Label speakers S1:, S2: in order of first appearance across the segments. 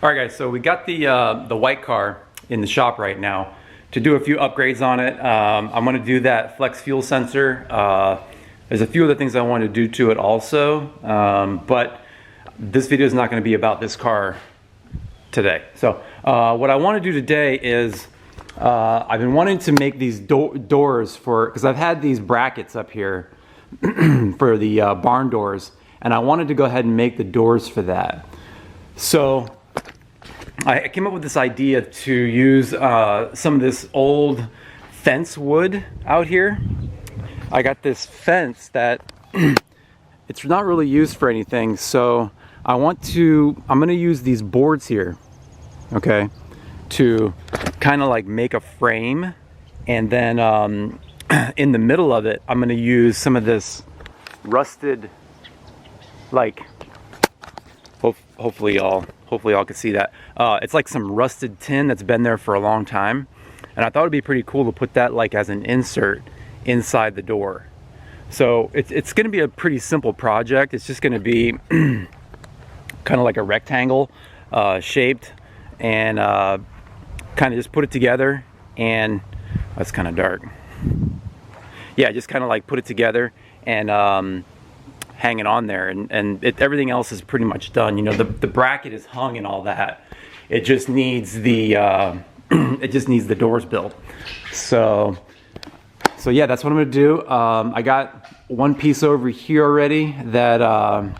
S1: All right, guys, so we got the white car in the shop right now to do a few upgrades on it. I'm going to do that flex fuel sensor. There's a few other things I want to do to it also, but this video is not going to be about this car today. So what I want to do today is I've been wanting to make these doors for, because I've had these brackets up here for the barn doors, and I wanted to go ahead and make the doors for that. So I came up with this idea to use some of this old fence wood out here. I got this fence that it's not really used for anything, so I'm going to use these boards here, okay, to kind of like make a frame, and then in the middle of it I'm going to use some of this rusted, like, hopefully y'all can see that. It's like some rusted tin that's been there for a long time, and I thought it'd be pretty cool to put that like as an insert inside the door. So it's going to be a pretty simple project. It's just going to be kind of like a rectangle shaped, and kind of just put it together, and that's kind of dark. Yeah, just kind of like put it together and hang it on there, and everything else is pretty much done. You know, the bracket is hung and all that. It just needs the it just needs the doors built. So yeah, that's what I'm gonna do. I got one piece over here already that I'm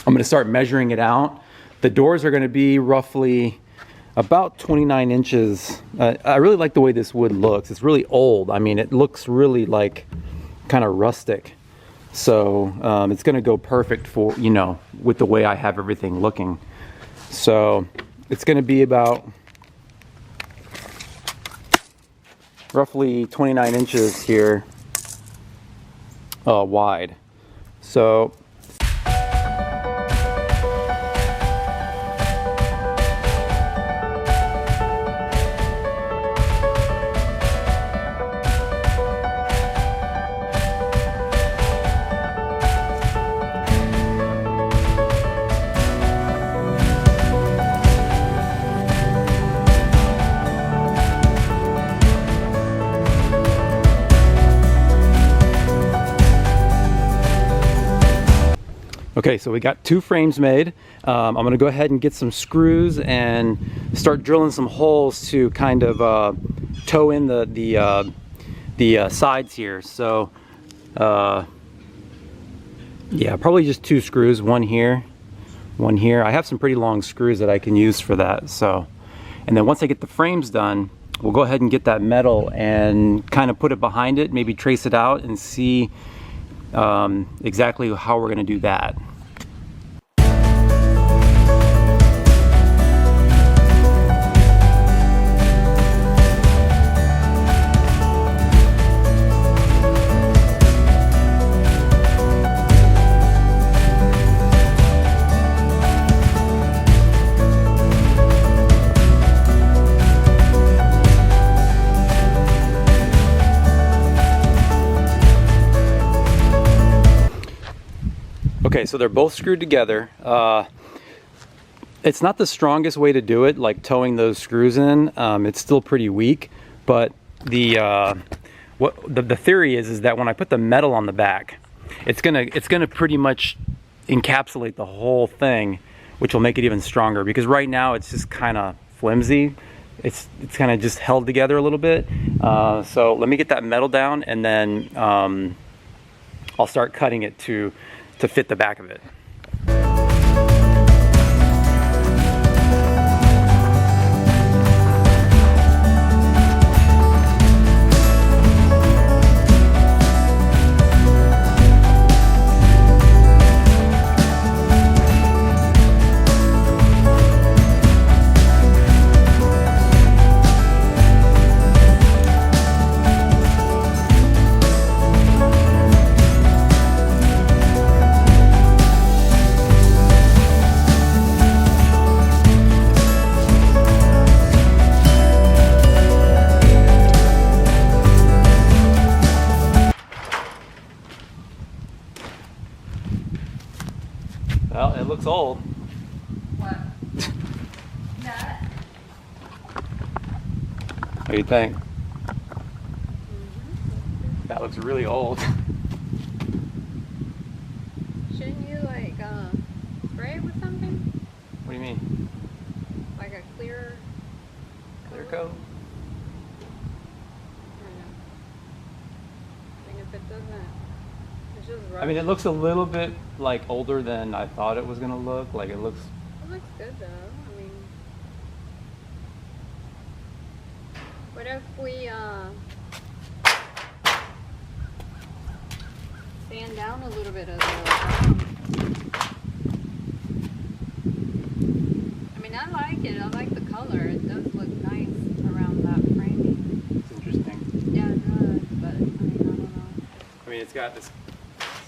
S1: gonna start measuring it out. The doors are gonna be roughly about 29 inches. I really like the way this wood looks. It's really old. I mean, it looks really like kind of rustic. So it's going to go perfect for, you know, with the way I have everything looking. So it's going to be about roughly 29 inches here wide. So okay, so we got two frames made. I'm going to go ahead and get some screws and start drilling some holes to kind of toe in the sides here. So yeah, probably just two screws, one here, one here. I have some pretty long screws that I can use for that. So, and then once I get the frames done, we'll go ahead and get that metal and kind of put it behind it, maybe trace it out and see exactly how we're going to do that. Okay, so they're both screwed together. It's not the strongest way to do it, like towing those screws in. It's still pretty weak, but the theory is that when I put the metal on the back, it's gonna pretty much encapsulate the whole thing, which will make it even stronger. Because right now it's just kind of flimsy. It's kind of just held together a little bit. So let me get that metal down, and then I'll start cutting it to fit the back of it. Well, it looks old.
S2: What?
S1: What do you think? That looks really old.
S2: Shouldn't you like spray it with something?
S1: What do you mean?
S2: Like a clear
S1: coat?
S2: I don't know. I mean, if it doesn't, it's just rough.
S1: I mean, it looks a little bit like older than I thought it was gonna look. Like it looks.
S2: It looks good though. I mean, what if we sand down a little bit of the I mean, I like it. I like the color. It does look nice around that framing.
S1: It's interesting.
S2: Yeah, it does. But I mean, I don't know.
S1: I mean, it's got this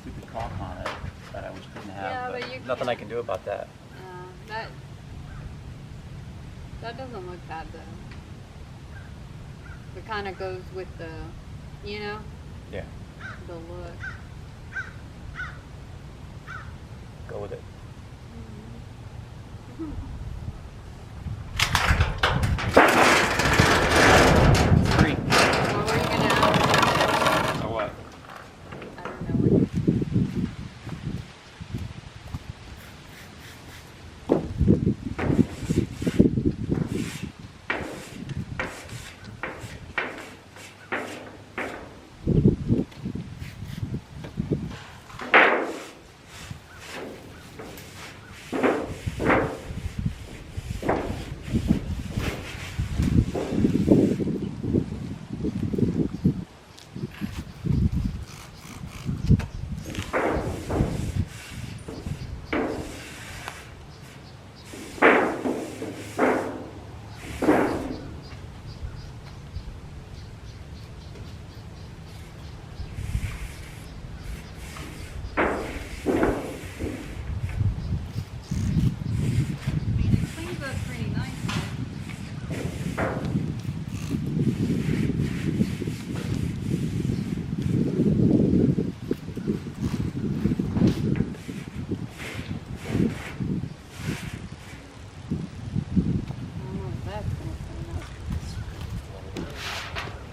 S1: stupid caulk on it that I wish couldn't have.
S2: Yeah,
S1: but
S2: but you
S1: nothing I
S2: can't.
S1: can do about that.
S2: That doesn't look bad though. It kind of goes with the, you know,
S1: Yeah.
S2: the look.
S1: Go with it. It's free.
S2: What were you gonna ask?
S1: So what?
S2: I don't know what.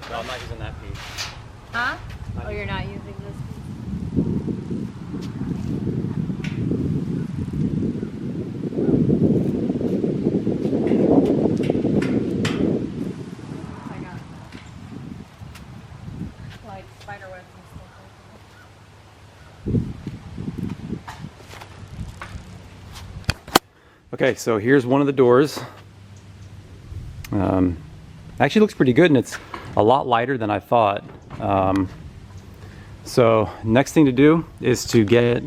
S1: No, I'm not using that piece.
S2: Huh?
S1: Not
S2: Oh, you're
S1: using-
S2: not using this piece? I got like spider webs and stuff like
S1: Okay, so here's one of the doors. Actually looks pretty good, and it's a lot lighter than I thought. So next thing to do is to get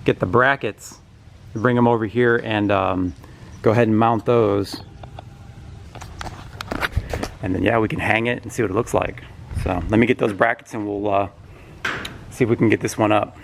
S1: the brackets, bring them over here, and go ahead and mount those. And then yeah, we can hang it and see what it looks like. So let me get those brackets, and we'll see if we can get this one up.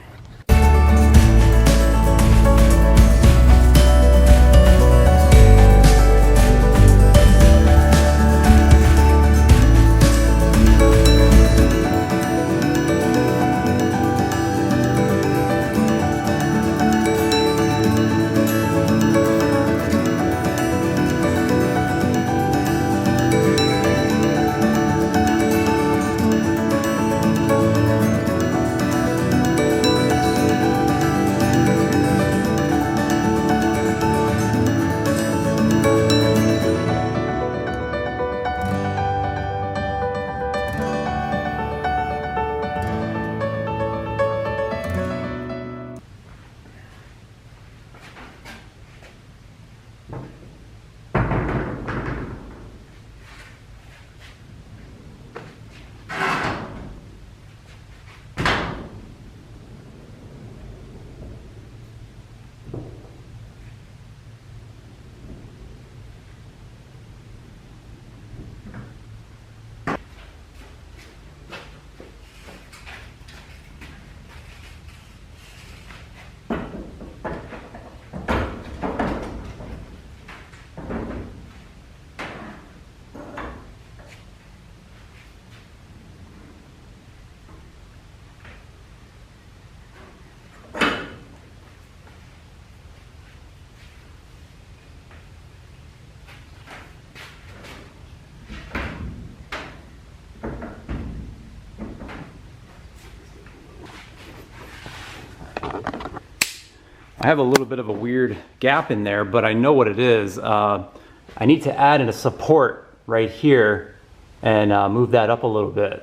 S1: I have a little bit of a weird gap in there, but I know what it is. I need to add in a support right here and move that up a little bit.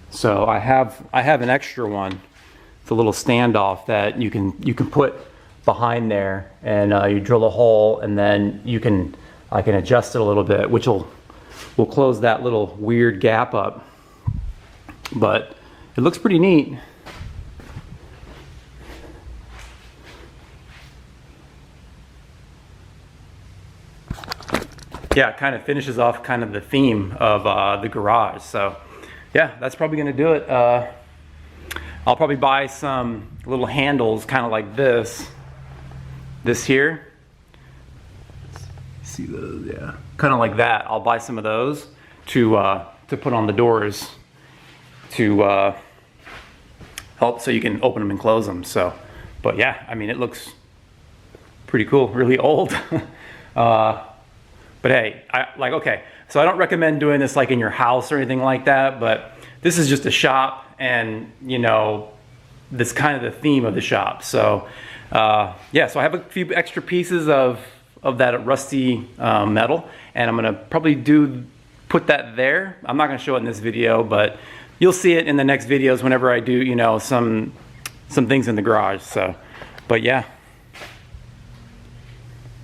S1: So I have an extra one. It's a little standoff that you can put behind there, and you drill a hole, and then I can adjust it a little bit, which will close that little weird gap up. But it looks pretty neat. Yeah, it kind of finishes off kind of the theme of the garage. So yeah, that's probably gonna do it. I'll probably buy some little handles kind of like this here. See those? Yeah, kind of like that. I'll buy some of those to put on the doors to help so you can open them and close them. So, but yeah, I mean, it looks pretty cool, really old. But hey, okay, so I don't recommend doing this like in your house or anything like that, but this is just a shop, and you know, that's kind of the theme of the shop. So yeah, so I have a few extra pieces of that rusty metal, and I'm gonna probably put that there. I'm not gonna show it in this video, but you'll see it in the next videos whenever I do, you know, some things in the garage. So, but yeah,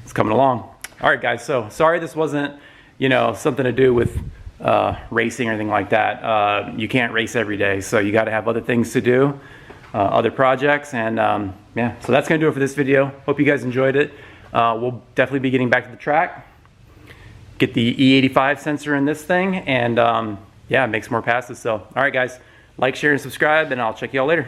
S1: it's coming along. All right, guys, so sorry this wasn't, you know, something to do with racing or anything like that. You can't race every day, so you got to have other things to do, other projects, and yeah, so that's gonna do it for this video. Hope you guys enjoyed it. We'll definitely be getting back to the track, get the E85 sensor in this thing, and yeah, make some more passes. So, all right, guys, like, share, and subscribe, and I'll check you all later.